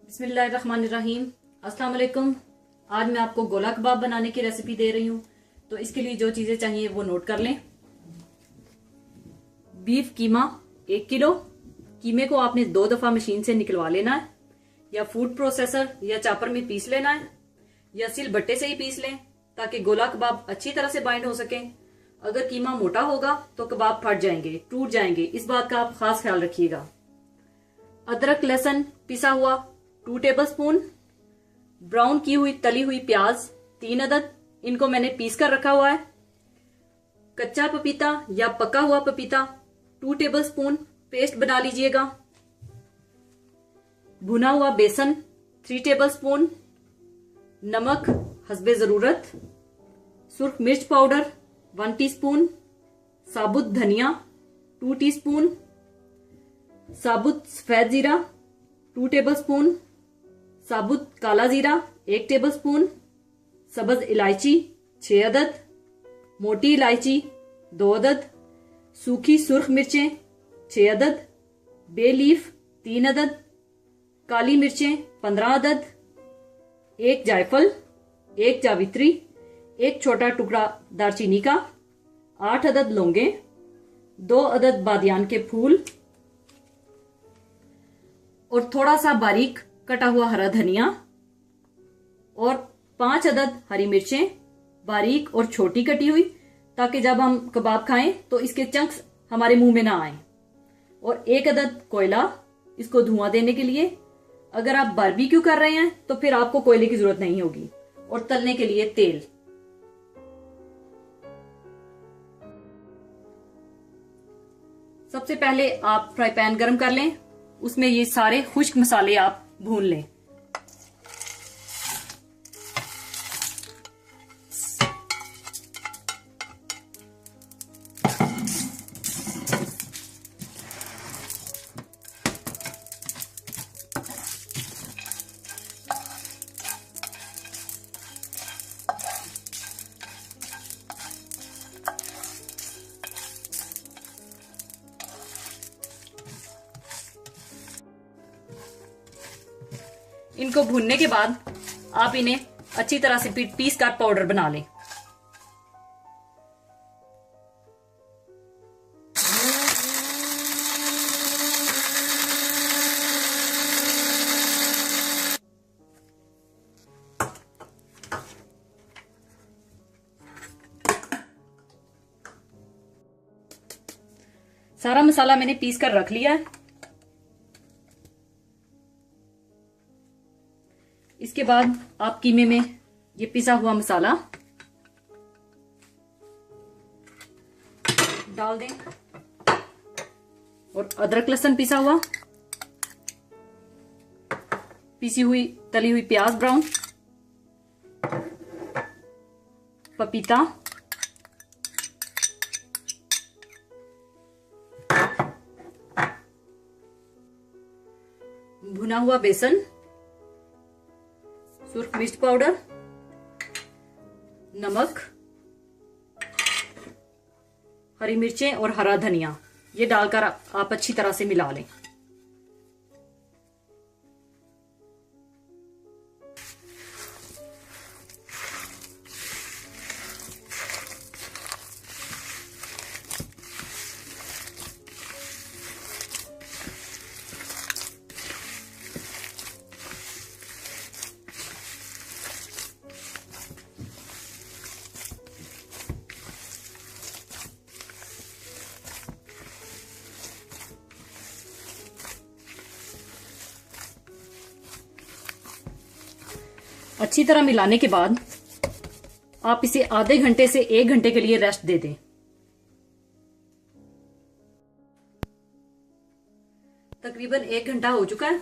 बिस्मिल्लाहिर्रहमानिर्रहीम। अस्सलाम वालेकुम। आज मैं आपको गोला कबाब बनाने की रेसिपी दे रही हूँ। तो इसके लिए जो चीजें चाहिए वो नोट कर लें। बीफ कीमा 1 किलो। कीमे को आपने 2 दफा मशीन से निकलवा लेना है, या फूड प्रोसेसर या चापर में पीस लेना है, या सिल बट्टे से ही पीस लें ताकि गोला कबाब अच्छी तरह से बाइंड हो सके। अगर कीमा मोटा होगा तो कबाब फट जाएंगे, टूट जाएंगे, इस बात का आप खास ख्याल रखिएगा। अदरक लहसुन पिसा हुआ 2 टेबलस्पून। ब्राउन की हुई तली हुई प्याज 3 अदद, इनको मैंने पीस कर रखा हुआ है। कच्चा पपीता या पका हुआ पपीता 2 टेबलस्पून, पेस्ट बना लीजिएगा। भुना हुआ बेसन 3 टेबलस्पून। नमक हस्बे जरूरत। सुर्ख मिर्च पाउडर 1 टीस्पून। साबुत धनिया 2 टीस्पून। साबुत सफेद जीरा 2 टेबलस्पून। साबुत काला जीरा 1 टेबलस्पून। सब्ज इलायची 6 अदद। मोटी इलायची 2 अदद। सूखी सुर्ख मिर्चें 6 अदद। बे लीफ 3 अदद। काली मिर्चें 15 अदद। 1 जायफल, 1 जावित्री, 1 छोटा टुकड़ा दालचीनी का, 8 अदद लौंगे, 2 अदद बादियान के फूल और थोड़ा सा बारीक कटा हुआ हरा धनिया और 5 अदद हरी मिर्चें बारीक और छोटी कटी हुई, ताकि जब हम कबाब खाएं तो इसके चंक्स हमारे मुंह में ना आए। और 1 अदद कोयला, इसको धुआं देने के लिए। अगर आप बारबेक्यू कर रहे हैं तो फिर आपको कोयले की जरूरत नहीं होगी। और तलने के लिए तेल। सबसे पहले आप फ्राई पैन गर्म कर लें, उसमें ये सारे खुश्क मसाले आप भून लें। इनको भूनने के बाद आप इन्हें अच्छी तरह से पीस कर पाउडर बना लें। सारा मसाला मैंने पीस कर रख लिया है। इसके बाद आप कीमे में ये पिसा हुआ मसाला डाल दें और अदरक लहसुन पिसा हुआ, पिसी हुई तली हुई प्याज ब्राउन, पपीता, भुना हुआ बेसन, सुर्ख मिर्च पाउडर, नमक, हरी मिर्चें और हरा धनिया, ये डालकर आप अच्छी तरह से मिला लें। अच्छी तरह मिलाने के बाद आप इसे आधे घंटे से 1 घंटे के लिए रेस्ट दे दें। तकरीबन 1 घंटा हो चुका है।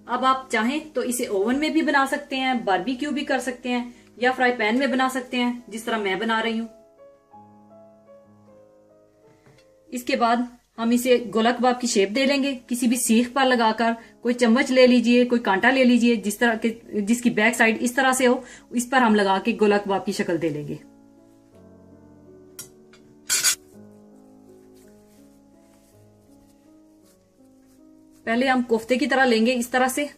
अब आप चाहें तो इसे ओवन में भी बना सकते हैं, बारबेक्यू भी कर सकते हैं, या फ्राई पैन में बना सकते हैं जिस तरह मैं बना रही हूं। इसके बाद हम इसे गोला कबाब की शेप दे लेंगे। किसी भी सीख पर लगाकर, कोई चम्मच ले लीजिए, कोई कांटा ले लीजिए, जिस तरह के जिसकी बैक साइड इस तरह से हो, इस पर हम लगा के गोला कबाब की शक्ल दे लेंगे। पहले हम कोफ्ते की तरह लेंगे इस तरह से,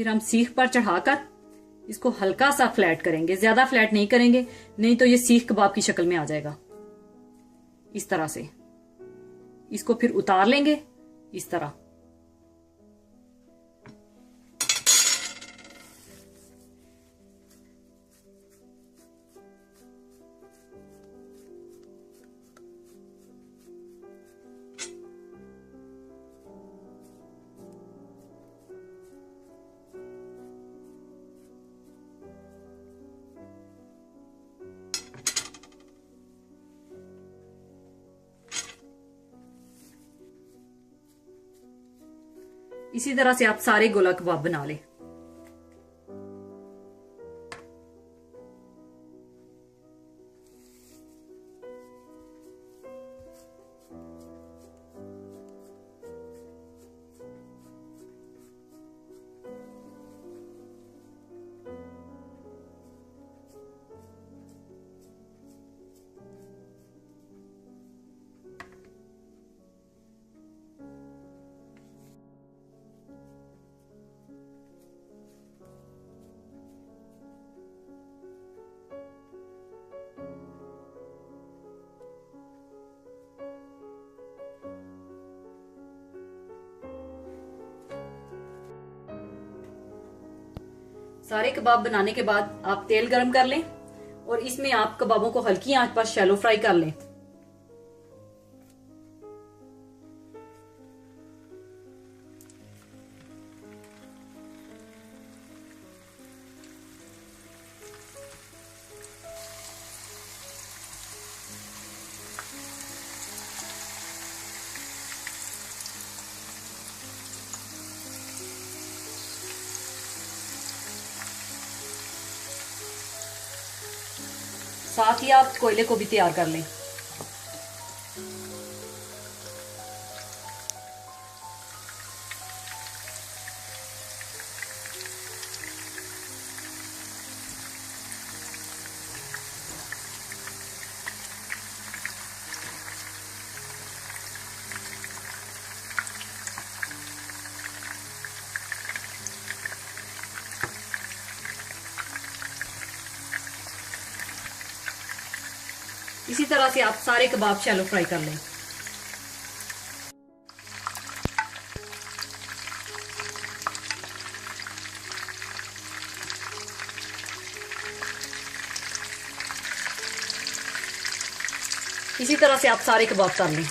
फिर हम सीख पर चढ़ाकर इसको हल्का सा फ्लैट करेंगे, ज्यादा फ्लैट नहीं करेंगे, नहीं तो ये सीख कबाब की शक्ल में आ जाएगा। इस तरह से इसको फिर उतार लेंगे इस तरह। इसी तरह से आप सारे गोला कबाब बना लें। सारे कबाब बनाने के बाद आप तेल गरम कर लें और इसमें आप कबाबों को हल्की आंच पर शैलो फ्राई कर लें। साथ ही आप कोयले को भी तैयार कर लें। इसी तरह से आप सारे कबाब शैलो फ्राई कर लें। इसी तरह से आप सारे कबाब कर लें।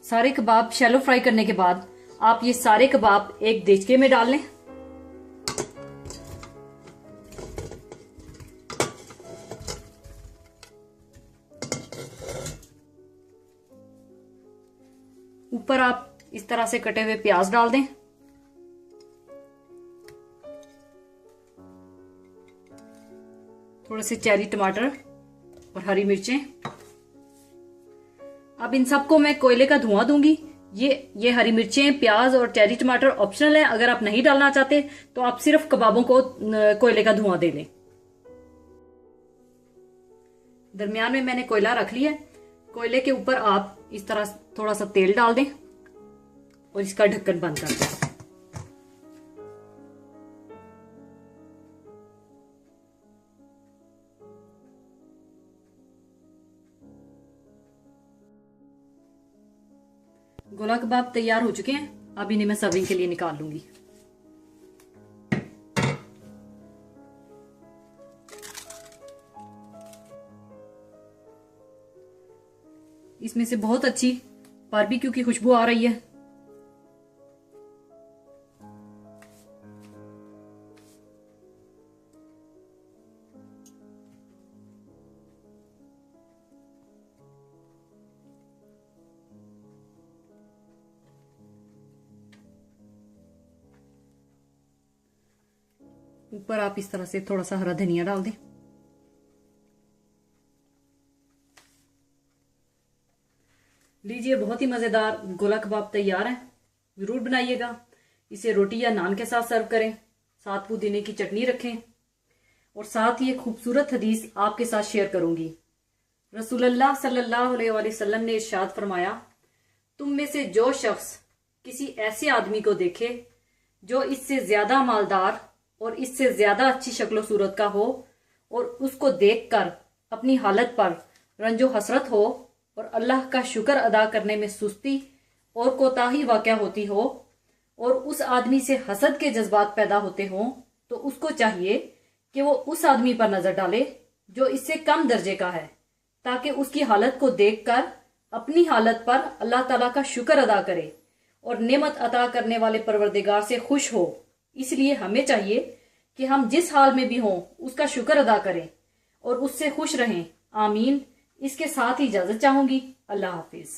सारे कबाब शैलो फ्राई करने के बाद आप ये सारे कबाब एक देचके में डाल लें। ऊपर आप इस तरह से कटे हुए प्याज डाल दें। थोड़े से चेरी टमाटर और हरी मिर्चें। अब इन सबको मैं कोयले का धुआं दूंगी। ये हरी मिर्चें, प्याज और चेरी टमाटर ऑप्शनल है। अगर आप नहीं डालना चाहते तो आप सिर्फ कबाबों को कोयले का धुआं दे लें। दरमियान में मैंने कोयला रख लिया। कोयले के ऊपर आप इस तरह थोड़ा सा तेल डाल दें और इसका ढक्कन बंद कर दें। गोला कबाब तैयार हो चुके हैं। अब इन्हें मैं सर्विंग के लिए निकाल लूंगी। इसमें से बहुत अच्छी बारबेक्यू की खुशबू आ रही है। ऊपर आप इस तरह से थोड़ा सा हरा धनिया डाल दें। लीजिए, बहुत ही मजेदार गोला कबाब तैयार है। जरूर बनाइएगा। इसे रोटी या नान के साथ सर्व करें। साथ पुदीने की चटनी रखें और साथ ही एक खूबसूरत हदीस आपके साथ शेयर करूंगी। रसूलुल्लाह सल्लल्लाहु अलैहि वसल्लम ने इरशाद फरमाया, तुम में से जो शख्स किसी ऐसे आदमी को देखे जो इससे ज्यादा मालदार और इससे ज्यादा अच्छी शक्लो सूरत का हो और उसको देखकर अपनी हालत पर रंजो हसरत हो और अल्लाह का शुक्र अदा करने में सुस्ती और कोताही वाक़या होती हो और उस आदमी से हसद के जज्बात पैदा होते हों, तो उसको चाहिए कि वो उस आदमी पर नजर डाले जो इससे कम दर्जे का है, ताकि उसकी हालत को देखकर अपनी हालत पर अल्लाह ताला का शुक्र अदा करे और नेमत अता करने वाले परवरदिगार से खुश हो। इसलिए हमें चाहिए कि हम जिस हाल में भी हों उसका शुक्र अदा करें और उससे खुश रहें। आमीन। इसके साथ ही इजाजत चाहूंगी। अल्लाह हाफिज।